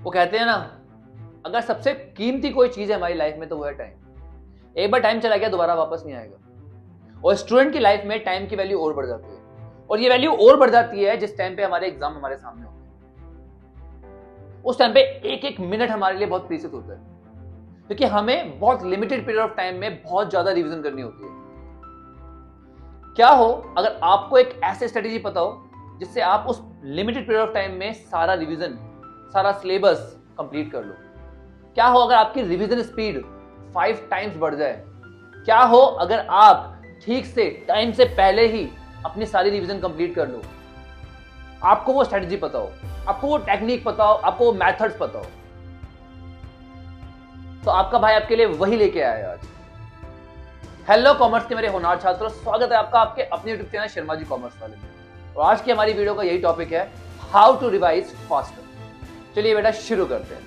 वो कहते हैं ना, अगर सबसे कीमती कोई चीज है हमारी लाइफ में तो वो है टाइम। एक बार टाइम चला गया दोबारा वापस नहीं आएगा। और स्टूडेंट की लाइफ में टाइम की वैल्यू और बढ़ जाती है, और ये वैल्यू और बढ़ जाती है जिस टाइम पे हमारे एग्जाम हमारे सामने होते हैं। उस टाइम पे एक एक मिनट हमारे लिए बहुत प्रीशियस होता है, क्योंकि हमें बहुत लिमिटेड पीरियड ऑफ टाइम में बहुत ज्यादा रिवीजन करनी होती है। क्या हो अगर आपको एक ऐसे स्ट्रेटेजी पता हो जिससे आप उस लिमिटेड पीरियड ऑफ टाइम में सारा रिवीजन, सारा सिलेबस कंप्लीट कर लो। क्या हो अगर आपकी रिवीजन स्पीड 5 टाइम्स बढ़ जाए। क्या हो अगर आप ठीक से टाइम से पहले ही अपनी सारी रिवीजन कंप्लीट कर लो। आपको वो स्ट्रेटेजी पता हो, आपको वो टेक्निक पता हो, आपको वो मेथड्स पता हो, तो आपका भाई आपके लिए वही लेके आया है आज। हेलो कॉमर्स के मेरे होनहार छात्रों, स्वागत है आपका आपके अपने YouTube channel Sharma ji commerce वाले में। और आज की हमारी वीडियो का यही टॉपिक है, हाउ टू रिवाइज फास्टर। चलिए बेटा शुरू करते हैं।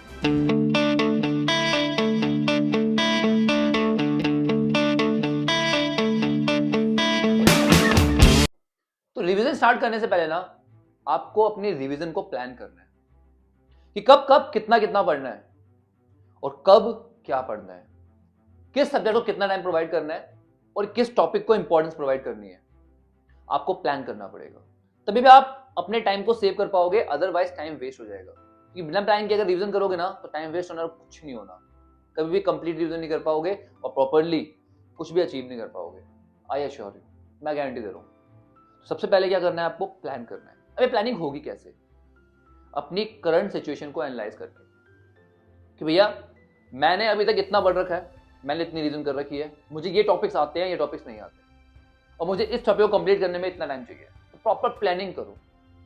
तो रिवीजन स्टार्ट करने से पहले ना आपको अपनी रिवीजन को प्लान करना है कि कब कब कितना कितना पढ़ना है और कब क्या पढ़ना है, किस सब्जेक्ट को कितना टाइम प्रोवाइड करना है और किस टॉपिक को इंपॉर्टेंस प्रोवाइड करनी है। आपको प्लान करना पड़ेगा, तभी भी आप अपने टाइम को सेव कर पाओगे, अदरवाइज टाइम वेस्ट हो जाएगा। क्योंकि बिना प्लान के अगर रिवीजन करोगे ना तो टाइम वेस्ट होना, कुछ नहीं होना, कभी भी कंप्लीट रिवीजन नहीं कर पाओगे और प्रॉपरली कुछ भी अचीव नहीं कर पाओगे। आई एश्योर यू, मैं गारंटी दे रहा हूँ। तो सबसे पहले क्या करना है, आपको प्लान करना है। अबे प्लानिंग होगी कैसे? अपनी करंट सिचुएशन को एनालाइज करके कि भैया मैंने अभी तक इतना पढ़ रखा है, मैंने इतनी रीजन कर रखी है, मुझे ये टॉपिक्स आते हैं, ये टॉपिक्स नहीं आते, और मुझे इस टॉपिक को कंप्लीट करने में इतना टाइम चाहिए। तो प्रॉपर प्लानिंग करो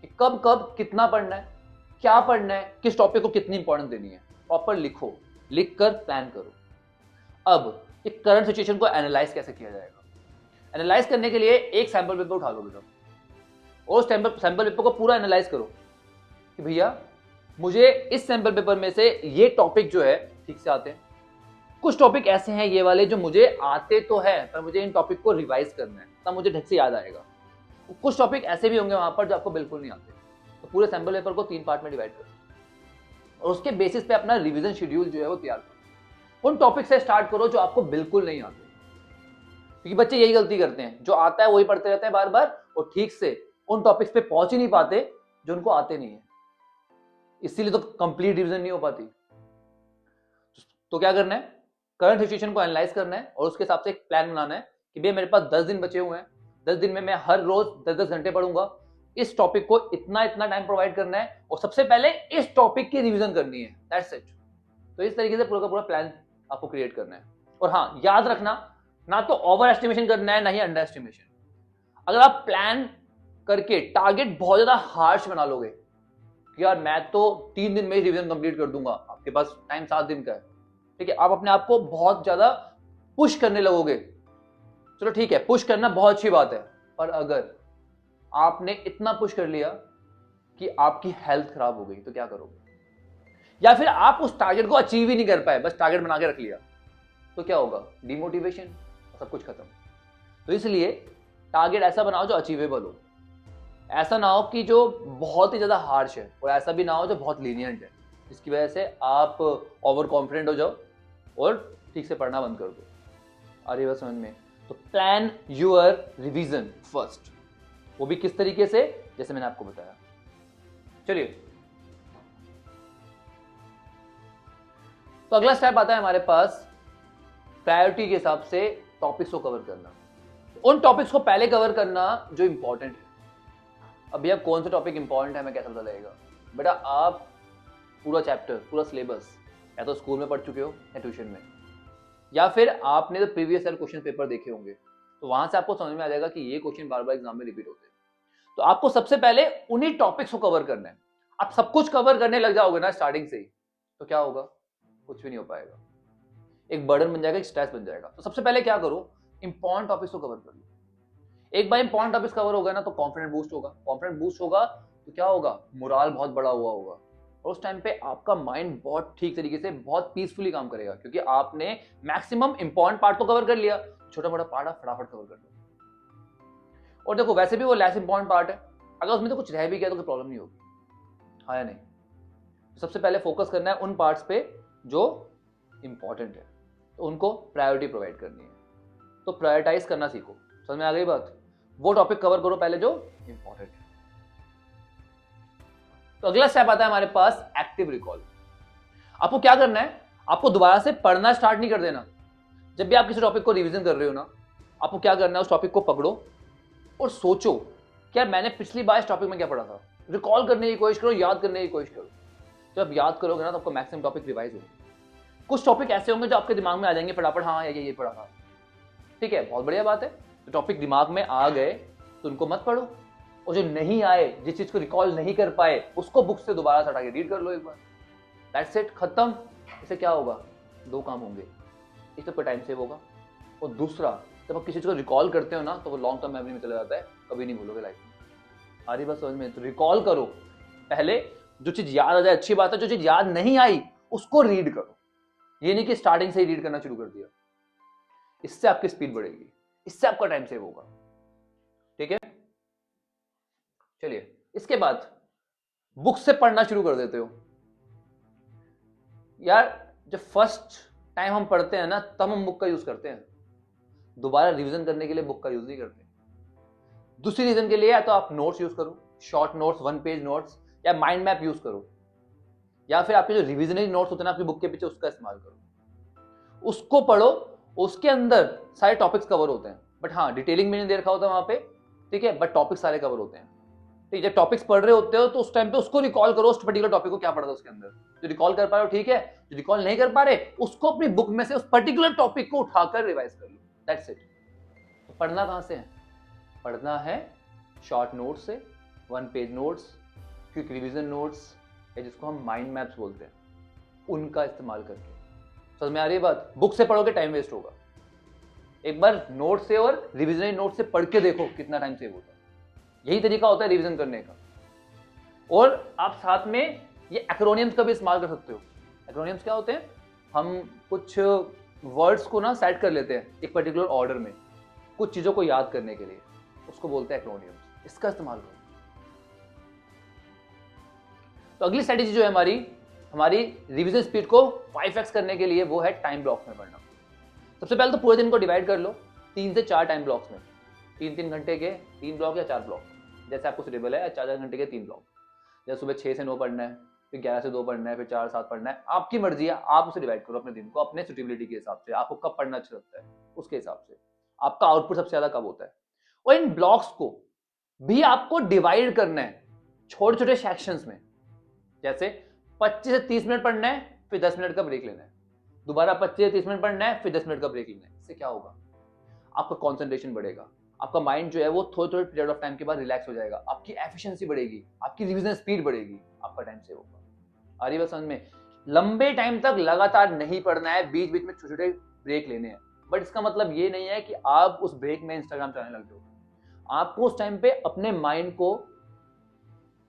कि कब कब कितना पढ़ना है, क्या पढ़ना है, किस टॉपिक को कितनी इंपॉर्टेंस देनी है। प्रॉपर लिखो, लिख कर प्लान करो। अब एक करंट सिचुएशन को एनालाइज कैसे किया जाएगा? एनालाइज करने के लिए एक सैंपल पेपर उठा लो बेटा, और उस सैंपल पेपर को पूरा एनालाइज करो कि भैया मुझे इस सैंपल पेपर में से ये टॉपिक जो है ठीक से आते हैं, कुछ टॉपिक ऐसे हैं ये वाले जो मुझे आते तो है पर मुझे इन टॉपिक को रिवाइज करना है, तब मुझे ढंग से याद आएगा। कुछ टॉपिक ऐसे भी होंगे वहां पर जो आपको बिल्कुल नहीं आते। तो पूरे सैंपल पेपर को 3 पार्ट में डिवाइड करो और उसके बेसिस पे अपना रिवीजन शेड्यूल जो है वो तैयार करो। उन टॉपिक से स्टार्ट करो जो आपको बिल्कुल नहीं आते, क्योंकि बच्चे यही गलती करते हैं, जो आता है वही पढ़ते रहते हैं बार बार और ठीक से उन टॉपिक्स पे पहुंच ही नहीं पाते जो उनको आते नहीं है, इसीलिए तो कंप्लीट रिवीजन नहीं हो पाती। तो क्या करना है, करंट सिचुएशन को एनालाइज करना है और उसके हिसाब से एक प्लान बनाना है कि भैया मेरे पास 10 दिन बचे हुए हैं, 10 दिन में मैं हर रोज 10-10 घंटे पढ़ूंगा, इस टॉपिक को इतना इतना टाइम प्रोवाइड करना है और सबसे पहले इस टॉपिक की रिवीजन करनी है, दैट्स इट। तो इस तरीके से पूरा का पूरा प्लान आपको क्रिएट करना है। और हाँ, याद रखना, ना तो ओवर एस्टिमेशन करना है ना ही अंडर एस्टिमेशन। अगर आप प्लान करके टारगेट बहुत ज्यादा हार्श बना लोगे कि यार मैं तो 3 दिन में ही रिवीजन कंप्लीट कर दूंगा, आपके पास टाइम 7 दिन का है, ठीक है, आप अपने आप को बहुत ज्यादा पुश करने लगोगे। चलो ठीक है, पुश करना बहुत अच्छी बात है, पर अगर आपने इतना पुश कर लिया कि आपकी हेल्थ खराब हो गई तो क्या करोगे? या फिर आप उस टारगेट को अचीव ही नहीं कर पाए, बस टारगेट बना के रख लिया, तो क्या होगा? डिमोटिवेशन, सब कुछ खत्म। तो इसलिए टारगेट ऐसा बनाओ जो अचीवेबल हो, ऐसा ना हो कि जो बहुत ही ज्यादा हार्श है और ऐसा भी ना हो जो बहुत लीनियंट है, जिसकी वजह से आप ओवर कॉन्फिडेंट हो जाओ और ठीक से पढ़ना बंद कर दो। आ रही बात समझ में? तो प्लान यूअर रिवीजन फर्स्ट, वो भी किस तरीके से, जैसे मैंने आपको बताया। चलिए, तो अगला स्टेप आता है हमारे पास प्रायोरिटी के हिसाब से टॉपिक्स को कवर करना। उन टॉपिक्स को पहले कवर करना जो इंपॉर्टेंट है। अब भैया कौन सा टॉपिक इंपॉर्टेंट है, मैं कैसे पता लगेगा? बेटा आप पूरा चैप्टर, पूरा सिलेबस या तो स्कूल में पढ़ चुके हो या ट्यूशन में, या फिर आपने तो प्रीवियस ईयर क्वेश्चन पेपर देखे होंगे, तो वहां से आपको समझ में आ जाएगा कि ये क्वेश्चन बार बार एग्जाम में रिपीट होते हैं। तो आपको सबसे पहले उन्हीं टॉपिक्स को कवर करना है। आप सब कुछ कवर करने लग जाओगे ना स्टार्टिंग से ही, तो क्या होगा? कुछ भी नहीं हो पाएगा, एक बर्डन बन जाएगा, एक स्ट्रेस बन जाएगा। तो सबसे पहले क्या करो, इंपॉर्टेंट टॉपिक्स को कवर कर लो। एक बार इंपॉर्टेंट टॉपिक्स कवर होगा ना तो कॉन्फिडेंस बूस्ट होगा, कॉन्फिडेंस बूस्ट होगा तो क्या होगा? मोराल बहुत बड़ा हुआ होगा और उस टाइम पे आपका माइंड बहुत ठीक तरीके से, बहुत पीसफुली काम करेगा, क्योंकि आपने मैक्सिमम इंपॉर्टेंट पार्ट तो कवर कर लिया, छोटा मोटा पार्ट आप फटाफट कवर कर लो। और देखो वैसे भी वो लेस इंपॉर्टेंट पार्ट है, अगर उसमें तो कुछ रह भी गया तो कोई प्रॉब्लम नहीं होगी, हाँ या नहीं? सबसे पहले फोकस करना है उन पार्ट्स पे जो इंपॉर्टेंट है, तो उनको प्रायोरिटी प्रोवाइड करनी है। तो प्रायोरिटाइज करना सीखो। समझ में आ गई बात? वो टॉपिक कवर करो पहले जो इंपॉर्टेंट है। तो अगला स्टेप आता है हमारे पास एक्टिव रिकॉल। आपको क्या करना है, आपको दोबारा से पढ़ना स्टार्ट नहीं कर देना। जब भी आप किसी टॉपिक को रिवीजन कर रहे हो ना, आपको क्या करना है, उस टॉपिक को पकड़ो और सोचो क्या मैंने पिछली बार इस टॉपिक में क्या पढ़ा था। रिकॉल करने की कोशिश करो, याद करने की कोशिश करो। जब याद करोगे ना तो आपको मैक्सिमम टॉपिक रिवाइज होंगे। कुछ टॉपिक ऐसे होंगे जो आपके दिमाग में आ जाएंगे फटाफट, हाँ ये पढ़ा था, ठीक है, बहुत बढ़िया बात है। तो टॉपिक दिमाग में आ गए तो उनको मत पढ़ो, और जो नहीं आए, जिस चीज को रिकॉल नहीं कर पाए, उसको बुक से दोबारा से हटा के रीड कर लो एक बार। दैट्स इट, खत्म। इससे क्या होगा, दो काम होंगे, एक तो टाइम सेव होगा, और दूसरा जब आप किसी चीज को रिकॉल करते हो ना तो वो लॉन्ग टर्म मेमोरी में चला जाता है, कभी नहीं भूलोगे लाइफ में। आ रही बात समझ में? तो रिकॉल करो पहले, जो चीज याद आ जाए अच्छी बात है, जो चीज याद नहीं आई उसको रीड करो। ये नहीं कि स्टार्टिंग से ही रीड करना शुरू कर दिया। इससे आपकी स्पीड बढ़ेगी, इससे आपका टाइम सेव होगा, ठीक है। चलिए, इसके बाद बुक से पढ़ना शुरू कर देते हो। यार जब फर्स्ट टाइम हम पढ़ते हैं ना, तब हम बुक का यूज करते हैं, दोबारा रिवीजन करने के लिए बुक का यूज नहीं करते। दूसरी रीजन के लिए या तो आप नोट्स यूज करो, शॉर्ट नोट्स, 1 पेज नोट्स, या माइंड मैप यूज करो, या फिर आपके जो रिविजनरी नोट्स होते हैं ना आपकी बुक के पीछे, उसका इस्तेमाल करो, उसको पढ़ो। उसके अंदर सारे टॉपिक्स कवर होते हैं, बट हाँ डिटेलिंग में नहीं दे रखा होता वहां पे, ठीक है, बट टॉपिक्स सारे कवर होते हैं। ठीक है, जब टॉपिक्स पढ़ रहे होते हो तो उस टाइम पे उसको रिकॉल करो, उस पर्टिकुलर टॉपिक को क्या पढ़ा था उसके अंदर। जो रिकॉल कर पा रहे हो ठीक है, जो रिकॉल नहीं कर पा रहे उसको अपनी बुक में से उस पर्टिकुलर टॉपिक को उठाकर रिवाइज कर लो। That's it. तो पढ़ना कहां से है? पढ़ना है शॉर्ट नोट्स से, 1 page notes, quick revision notes, या जिसको हम माइंड मैप्स बोलते हैं, उनका इस्तेमाल करके। समझ में आ रही है बात? बुक से पढ़ोगे टाइम वेस्ट होगा। एक बार नोट से और रिविजनरी नोट से पढ़ के देखो कितना टाइम सेव होता है। यही तरीका होता है रिवीजन करने का। और आप साथ में ये एक्रोनियम्स का भी इस्तेमाल कर सकते हो। एक्रोनियम्स क्या होते हैं? हम कुछ वर्ड्स को ना सेट कर लेते हैं एक पर्टिकुलर ऑर्डर में कुछ चीजों को याद करने के लिए, उसको बोलते हैं एक्रोनियम्स। इसका इस्तेमाल करो। तो अगली स्ट्रेटेजी जो है हमारी रिवीजन स्पीड को 5x करने के लिए, वो है टाइम ब्लॉक्स में पढ़ना। सबसे पहले तो पूरे दिन को डिवाइड कर लो 3 से 4 टाइम ब्लॉक्स में, 3-3 घंटे के 3 ब्लॉक या 4 ब्लॉक, जैसे आपको सुटेबल है, 4-4 घंटे के 3 ब्लॉक। जैसे सुबह 6 से 9 पढ़ना है, फिर 11 से 2 पढ़ना है, फिर 4 से 7 पढ़ना है, आपकी मर्जी है। आप उसे डिवाइड करो अपने दिन को अपने सुटेबिलिटी के हिसाब से, आपको कब पढ़ना अच्छा लगता है उसके हिसाब से, आपका आउटपुट सबसे ज्यादा कब होता है। और इन ब्लॉक्स को भी आपको डिवाइड करना है छोटे छोटे सेक्शंस में। जैसे 25 से 30 मिनट पढ़ना है, फिर 10 मिनट का ब्रेक लेना है, दोबारा 25 से 30 मिनट पढ़ना है, फिर 10 मिनट का ब्रेक लेना है। इससे क्या होगा? आपका कॉन्सेंट्रेशन बढ़ेगा, आपका माइंड जो है वो थोड़े थोड़े पीरियड ऑफ टाइम के बाद रिलैक्स हो जाएगा, आपकी एफिशिएंसी बढ़ेगी, आपकी रिवीजन स्पीड बढ़ेगी, आपका टाइम सेव होगा। आ रही बात समझ में? लंबे टाइम तक लगातार नहीं पढ़ना है, बीच बीच में छोटे छोटे ब्रेक लेने हैं, बट इसका मतलब ये नहीं है कि आप उस ब्रेक में इंस्टाग्राम चलाने लग जाओ। आपको उस टाइम पे अपने माइंड को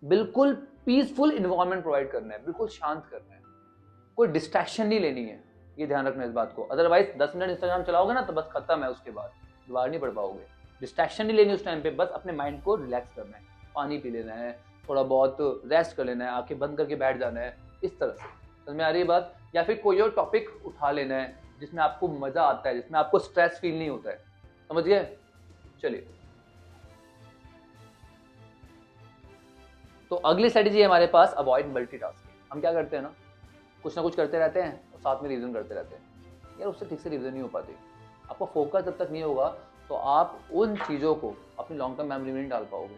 बिल्कुल पीसफुल इन्वायरमेंट प्रोवाइड करना है, बिल्कुल शांत करना है, कोई डिस्ट्रैक्शन नहीं लेनी है। ये ध्यान रखना इस बात को। अदरवाइज 10 मिनट इंस्टाग्राम चलाओगे ना तो बस खत्म है, उसके बाद दोबारा नहीं पढ़ पाओगे। डिस्ट्रैक्शन नहीं लेनी उस टाइम पे, बस अपने माइंड को रिलैक्स करना है, पानी पी लेना है, थोड़ा बहुत रेस्ट कर लेना है, आंखें बंद करके बैठ जाना है, इस तरह से। समझ में आ रही है बात? या फिर कोई और टॉपिक उठा लेना है जिसमें आपको मजा आता है, जिसमें आपको स्ट्रेस फील नहीं होता है। समझिए? चलिए, तो अगली स्ट्रेटेजी है हमारे पास अवॉइड मल्टीटास्किंग। हम क्या करते हैं ना, कुछ ना कुछ करते रहते हैं और साथ में रिवीजन करते रहते हैं। यार उससे ठीक से रिवीजन नहीं हो पाती। आपका फोकस जब तक नहीं होगा तो आप उन चीज़ों को अपनी लॉन्ग टर्म मेमोरी में नहीं डाल पाओगे।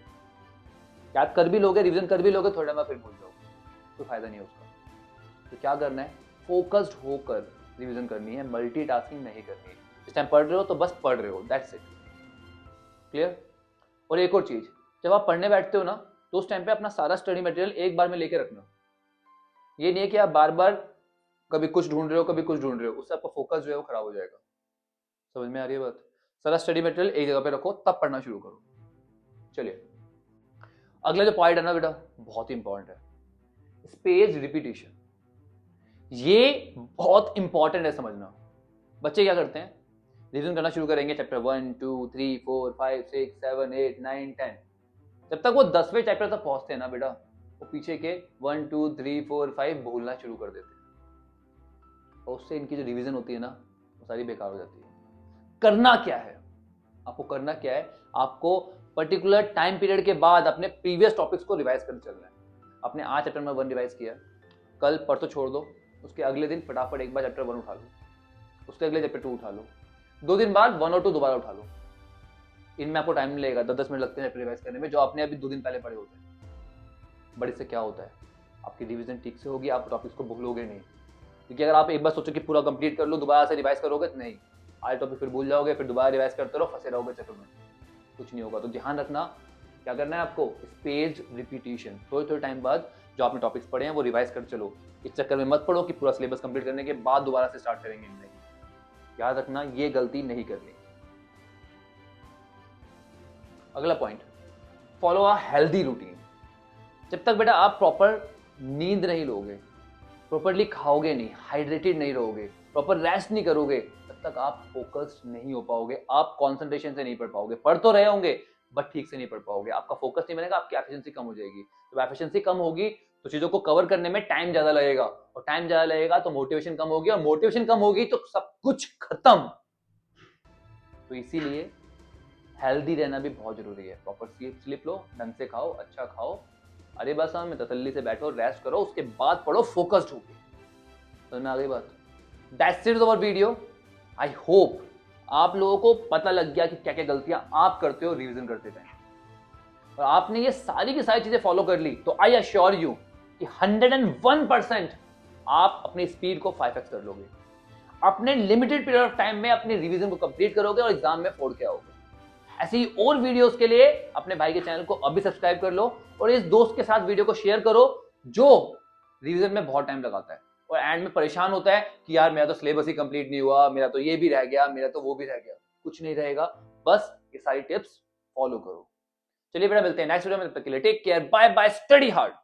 याद कर भी लोगे, रिवीजन कर भी लोगे, थोड़ा में फिर भूल जाओगे, कोई फायदा नहीं है उसका। तो क्या करना है? फोकस्ड होकर रिवीजन करनी है, मल्टीटास्किंग नहीं करनी है। जिस टाइम पढ़ रहे हो तो बस पढ़ रहे हो, दैट्स इट। क्लियर? और एक और चीज, जब आप पढ़ने बैठते हो ना तो उस टाइम पे अपना सारा स्टडी मटेरियल एक बार में लेके रखना। ये नहीं है कि आप बार बार कभी कुछ ढूंढ रहे हो कभी कुछ ढूंढ रहे हो, उससे आपका फोकस जो है वो खराब हो जाएगा। समझ में आ रही है बात? सारा स्टडी मटेरियल एक जगह पे रखो, तब पढ़ना शुरू करो। चलिए, अगला जो पॉइंट है ना बेटा, बहुत इंपॉर्टेंट है, स्पेस रिपीटिशन। ये बहुत इंपॉर्टेंट है समझना। बच्चे क्या करते हैं, रिवीजन करना शुरू करेंगे चैप्टर 1 2 3 4 5 6 7 8 9 10, जब तक वो 10वें चैप्टर तक पहुंचते हैं ना बेटा, वो पीछे के 1 2 3 4 5 भूलना शुरू कर देते हैं और उससे इनकी जो रिवीजन होती है ना वो सारी बेकार हो जाती है। करना क्या है, आपको करना क्या है, आपको पर्टिकुलर टाइम पीरियड के बाद अपने प्रीवियस टॉपिक्स को रिवाइज करके चलना है। आपने आज चैप्टर नंबर 1 रिवाइज किया, कल परसों छोड़ दो, उसके अगले दिन फटाफट एक बार चैप्टर 1 उठा लो, उसके अगले चैप्टर 2 उठा लो, 2 दिन बाद 1 और 2 दोबारा उठा लो। इनमें आपको टाइम नहीं लगेगा, 10-10 मिनट लगते हैं रिवाइज करने में, जो आपने अभी 2 दिन पहले पढ़े होते हैं। बट इससे क्या होता है, आपकी रिवीजन ठीक से होगी, आप टॉपिक्स को भूलोगे नहीं। क्योंकि अगर आप एक बार सोचो कि पूरा कंप्लीट कर लो, दोबारा से रिवाइज करोगे तो नहीं, आज टॉपिक फिर भूल जाओगे, फिर दोबारा रिवाइज करते रहो, फंसे रहोगे चक्कर में, कुछ नहीं होगा। तो ध्यान रखना, क्या करना है आपको, स्पेस रिपीटिशन, थोड़े थोड़े टाइम बाद जो आपने टॉपिक्स पढ़े हैं वो रिवाइज कर चलो। इस चक्कर में मत पढ़ो कि पूरा सिलेबस कंप्लीट करने के बाद दोबारा से स्टार्ट करेंगे, नहीं, याद रखना ये गलती नहीं करनी। अगला point, follow a healthy routine. जब तक बेटा आप प्रॉपर नींद नहीं लोगे, प्रॉपरली खाओगे नहीं, हाइड्रेटेड नहीं रहोगे, प्रॉपर रेस्ट नहीं करोगे, तब तक आप फोकस्ड नहीं हो पाओगे, आप कंसंट्रेशन से नहीं पढ़ पाओगे। पढ़ तो रहे होंगे बट ठीक से नहीं पढ़ पाओगे, आपका फोकस नहीं बनेगा, आपकी एफिशिएंसी कम हो जाएगी। तो एफिशिएंसी कम होगी तो चीजों को कवर करने में टाइम ज्यादा लगेगा, और टाइम ज्यादा लगेगा तो मोटिवेशन कम होगी, और मोटिवेशन कम होगी तो सब कुछ खत्म। तो इसीलिए हेल्दी रहना भी बहुत जरूरी है। प्रॉपर स्लीप लो, ढंग से खाओ, अच्छा खाओ, अरे बस में तसल्ली से बैठो, रेस्ट करो, उसके बाद पढ़ो फोकस्ड होके। तो मैं आगे बात, that's it our video. I hope आप लोगों को पता लग गया कि क्या क्या गलतियां आप करते हो रिवीजन करते टाइम, और आपने ये सारी की सारी चीजें फॉलो कर ली तो आई अश्योर यू कि 101% आप अपनी स्पीड को 5x कर लोगे, अपने लिमिटेड पीरियड ऑफ टाइम में अपनी रिवीजन को कंप्लीट करोगे और एग्जाम में फोड़ के आओगे। ऐसी ही और वीडियोस के लिए अपने भाई के चैनल को अभी सब्सक्राइब कर लो, और इस दोस्त के साथ वीडियो को शेयर करो जो रिवीजन में बहुत टाइम लगाता है और एंड में परेशान होता है कि यार मेरा तो सिलेबस ही कंप्लीट नहीं हुआ, मेरा तो ये भी रह गया, मेरा तो वो भी रह गया। कुछ नहीं रहेगा, बस ये सारी टिप्स फॉलो करो। चलिए बेटा, मिलते हैं नेक्स्ट वीडियो में, तब तक के लिए take care, bye bye, study hard.